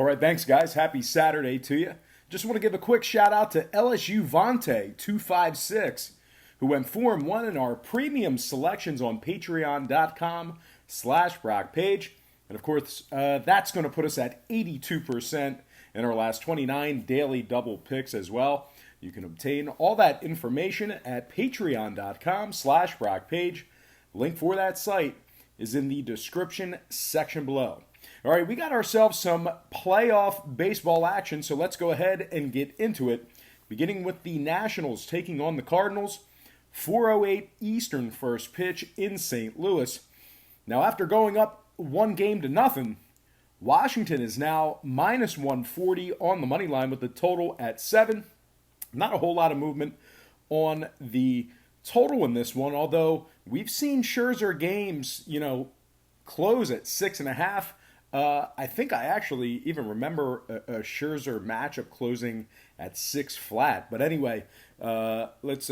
All right, thanks, guys. Happy Saturday to you. Just want to give a quick shout out to LSU Vontae 256, who went 4-1 in our premium selections on patreon.com/Brock page. And of course, that's going to put us at 82% in our last 29 daily double picks as well. You can obtain all that information at patreon.com/Brock page. Link for that site is in the description section below. All right, we got ourselves some playoff baseball action, so let's go ahead and get into it. Beginning with the Nationals taking on the Cardinals. 4:08 Eastern first pitch in St. Louis. Now, after going up 1-0, Washington is now minus 140 on the money line with the total at 7. Not a whole lot of movement on the total in this one, although we've seen Scherzer games, close at 6.5. I think I actually even remember a Scherzer matchup closing at 6 flat. But anyway, let's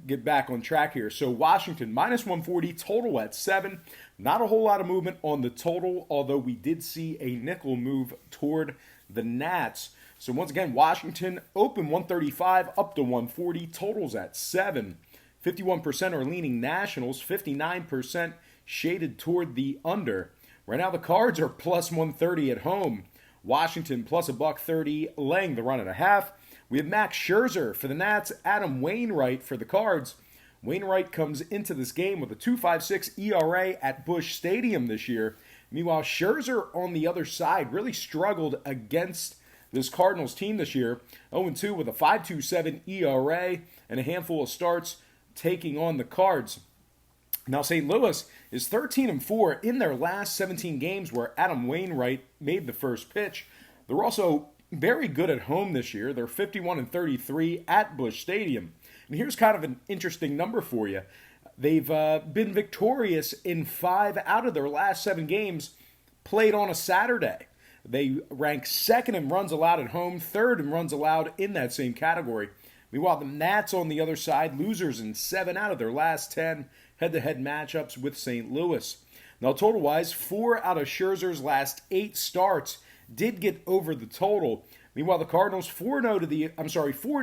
get back on track here. So Washington minus 140, total at 7. Not a whole lot of movement on the total, although we did see a nickel move toward the Nats. So once again, Washington open 135 up to 140, totals at 7. 51% are leaning Nationals, 59% shaded toward the under. Right now, the Cards are plus 130 at home. Washington plus $1.30, laying the run at a half. We have Max Scherzer for the Nats, Adam Wainwright for the Cards. Wainwright comes into this game with a 2.56 ERA at Busch Stadium this year. Meanwhile, Scherzer on the other side really struggled against this Cardinals team this year. 0-2 with a 5.27 ERA and a handful of starts taking on the Cards. Now, St. Louis is 13-4 in their last 17 games where Adam Wainwright made the first pitch. They're also very good at home this year. They're 51-33 at Busch Stadium. And here's kind of an interesting number for you. They've been victorious in 5 out of their last 7 games played on a Saturday. They rank 2nd in runs allowed at home, 3rd in runs allowed in that same category. Meanwhile, the Nats on the other side, losers in 7 out of their last 10 head-to-head matchups with St. Louis. Now, total-wise, 4 out of Scherzer's last 8 starts did get over the total. Meanwhile, the Cardinals 4-2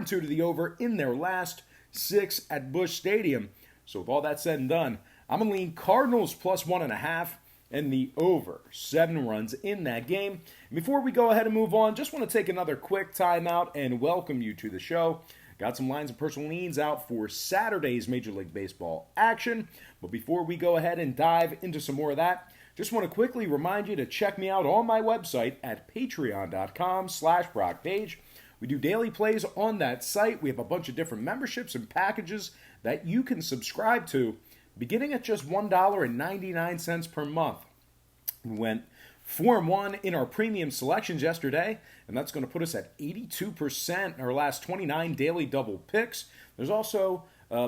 to the over in their last 6 at Busch Stadium. So with all that said and done, I'm going to lean Cardinals plus 1.5 and the over 7 runs in that game. And before we go ahead and move on, just want to take another quick timeout and welcome you to the show. Got some lines of personal leans out for Saturday's Major League Baseball action. But before we go ahead and dive into some more of that, just want to quickly remind you to check me out on my website at patreon.com/Brock page. We do daily plays on that site. We have a bunch of different memberships and packages that you can subscribe to, beginning at just $1.99 per month. We went 4-1 in our premium selections yesterday, and that's going to put us at 82% in our last 29 daily double picks. There's also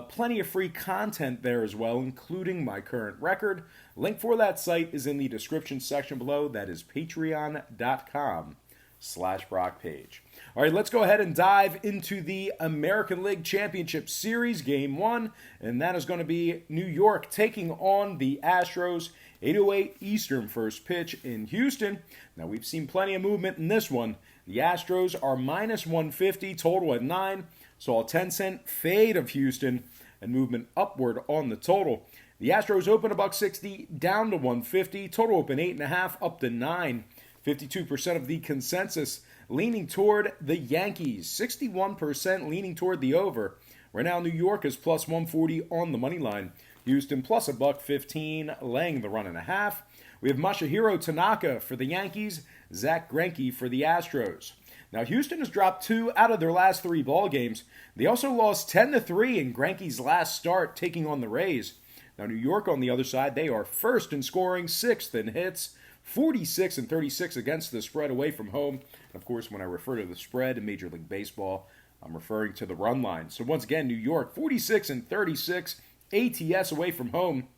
plenty of free content there as well, including my current record. Link for that site is in the description section below. That is patreon.com/Brock page. All right, let's go ahead and dive into the American League Championship Series Game 1, and that is going to be New York taking on the Astros. 8:08 Eastern first pitch in Houston. Now, we've seen plenty of movement in this one. The Astros are minus 150, total at 9. Saw a 10-cent fade of Houston and movement upward on the total. The Astros open $1.60 down to 150. Total open 8.5 up to 9. 52% of the consensus leaning toward the Yankees. 61% leaning toward the over. Right now, New York is plus 140 on the money line. Houston plus $1.15, laying the run and a half. We have Masahiro Tanaka for the Yankees, Zach Greinke for the Astros. Now, Houston has dropped 2 out of their last 3 ball games. They also lost 10-3 in Greinke's last start, taking on the Rays. Now, New York on the other side, they are 1st in scoring, 6th in hits, 46-36 against the spread away from home. And of course, when I refer to the spread in Major League Baseball, I'm referring to the run line. So once again, New York 46-36 ATS away from home.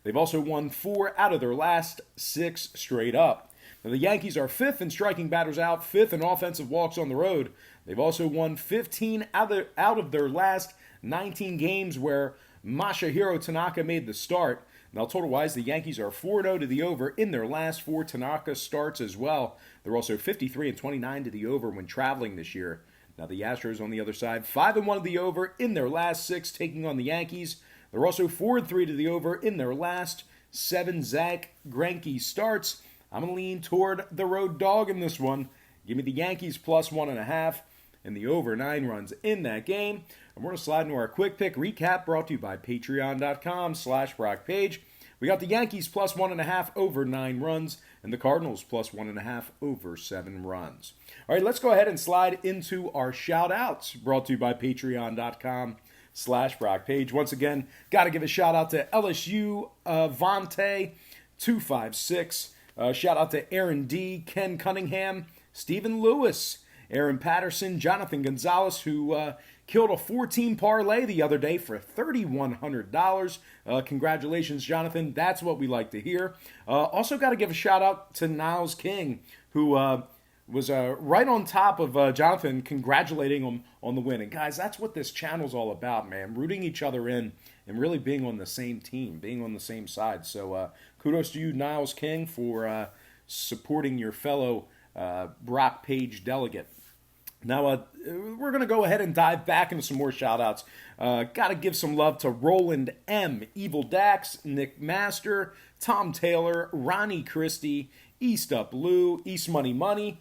They've also won 4 out of their last 6 straight up. Now, the Yankees are 5th in striking batters out, 5th in offensive walks on the road. They've also won 15 out of their last 19 games where Masahiro Tanaka made the start. Now, total-wise, the Yankees are 4-0 to the over in their last 4 Tanaka starts as well. They're also 53-29 to the over when traveling this year. Now, the Astros on the other side, 5-1 to the over in their last 6 taking on the Yankees. They're also 4-3 to the over in their last 7 Zach Greinke starts. I'm going to lean toward the road dog in this one. Give me the Yankees plus 1.5 and the over 9 runs in that game. And we're going to slide into our quick pick recap brought to you by patreon.com/BrockPage. We got the Yankees plus 1.5 over 9 runs and the Cardinals plus 1.5 over 7 runs. All right, let's go ahead and slide into our shout outs brought to you by patreon.com/BrockPage. Once again, got to give a shout out to LSU Vontae 256. Shout out to Aaron D, Ken Cunningham, Stephen Lewis, Aaron Patterson, Jonathan Gonzalez, who killed a 14 parlay the other day for $3,100. Congratulations, Jonathan. That's what we like to hear. Also got to give a shout out to Niles King, who was right on top of Jonathan, congratulating him on the win. And guys, that's what this channel's all about, man. Rooting each other in and really being on the same team, being on the same side. So kudos to you, Niles King, for supporting your fellow Brock Page delegate. Now, we're going to go ahead and dive back into some more shout-outs. Got to give some love to Roland M., Evil Dax, Nick Master, Tom Taylor, Ronnie Christie, East Up Lou, East Money Money,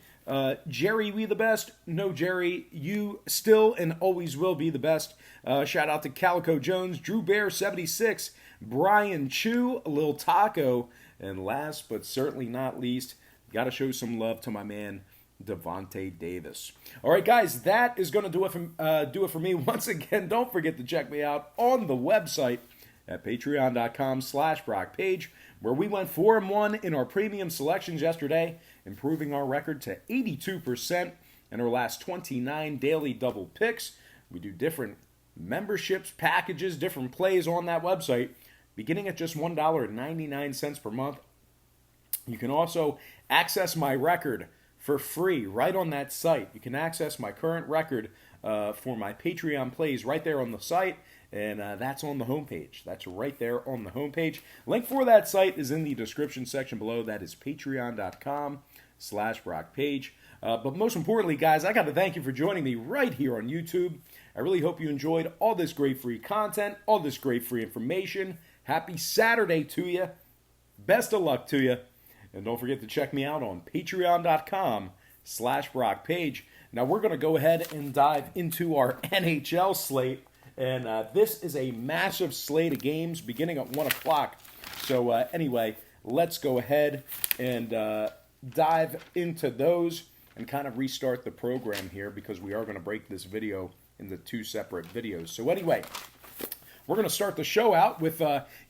Jerry, we the best. No, Jerry, you still and always will be the best. Shout out to Calico Jones, Drew Bear 76, Brian Chu, Lil Taco, and last but certainly not least, got to show some love to my man Devontae Davis. All right, guys, that is going to do it for me. Once again, don't forget to check me out on the website at patreon.com/BrockPage, where we went 4-1 in our premium selections yesterday, improving our record to 82% in our last 29 daily double picks. We do different memberships, packages, different plays on that website, beginning at just $1.99 per month. You can also access my record for free right on that site. You can access my current record for my Patreon plays right there on the site, and that's on the homepage. That's right there on the homepage. Link for that site is in the description section below. That is patreon.com/BrockPage. But most importantly, guys, I got to thank you for joining me right here on YouTube. I really hope you enjoyed all this great free content, all this great free information. Happy Saturday to you. Best of luck to you. And don't forget to check me out on patreon.com/BrockPage. Now we're going to go ahead and dive into our NHL slate. And this is a massive slate of games beginning at 1 o'clock. So anyway, let's go ahead and dive into those and kind of restart the program here because we are going to break this video into 2 separate videos. So anyway, we're going to start the show out with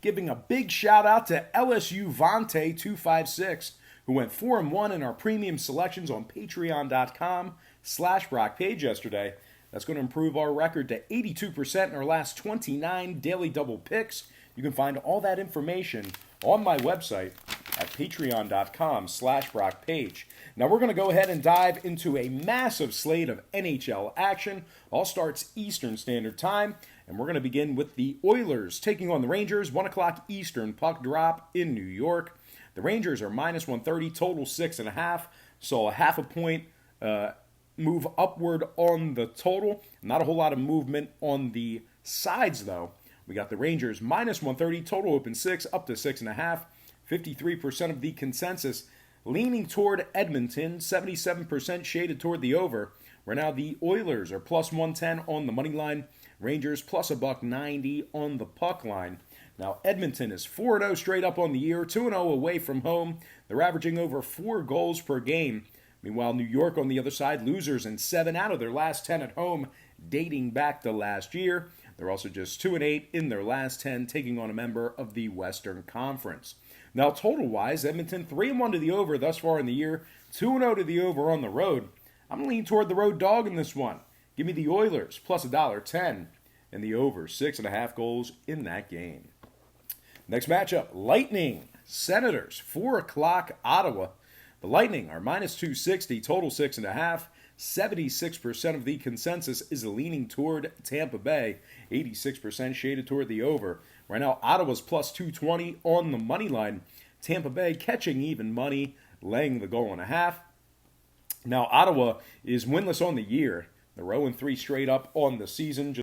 giving a big shout out to LSU Vontae 256, who went 4-1 in our premium selections on patreon.com/BrockPage yesterday. That's going to improve our record to 82% in our last 29 daily double picks. You can find all that information on my website at patreon.com/BrockPage. Now we're going to go ahead and dive into a massive slate of NHL action. All starts Eastern Standard Time. And we're going to begin with the Oilers taking on the Rangers, 1 o'clock Eastern puck drop in New York. The Rangers are minus 130, total 6.5. So a half a point move upward on the total. Not a whole lot of movement on the sides, though. We got the Rangers minus 130, total open 6, up to 6.5. 53% of the consensus leaning toward Edmonton, 77% shaded toward the over. Where now the Oilers are plus 110 on the money line. Rangers plus $1.90 on the puck line. Now, Edmonton is 4-0 straight up on the year, 2-0 away from home. They're averaging over 4 goals per game. Meanwhile, New York on the other side, losers in 7 out of their last 10 at home, dating back to last year. They're also just 2-8 in their last 10, taking on a member of the Western Conference. Now, total-wise, Edmonton 3-1 to the over thus far in the year, 2-0 to the over on the road. I'm going to lean toward the road dog in this one. Give me the Oilers plus $1.10 and the over 6.5 goals in that game. Next matchup, Lightning, Senators, 4 o'clock Ottawa. The Lightning are minus 260, total 6.5. 76% of the consensus is leaning toward Tampa Bay, 86% shaded toward the over. Right now, Ottawa's plus 220 on the money line. Tampa Bay catching even money, laying the goal and a half. Now, Ottawa is winless on the year. They're 0-3 straight up on the season.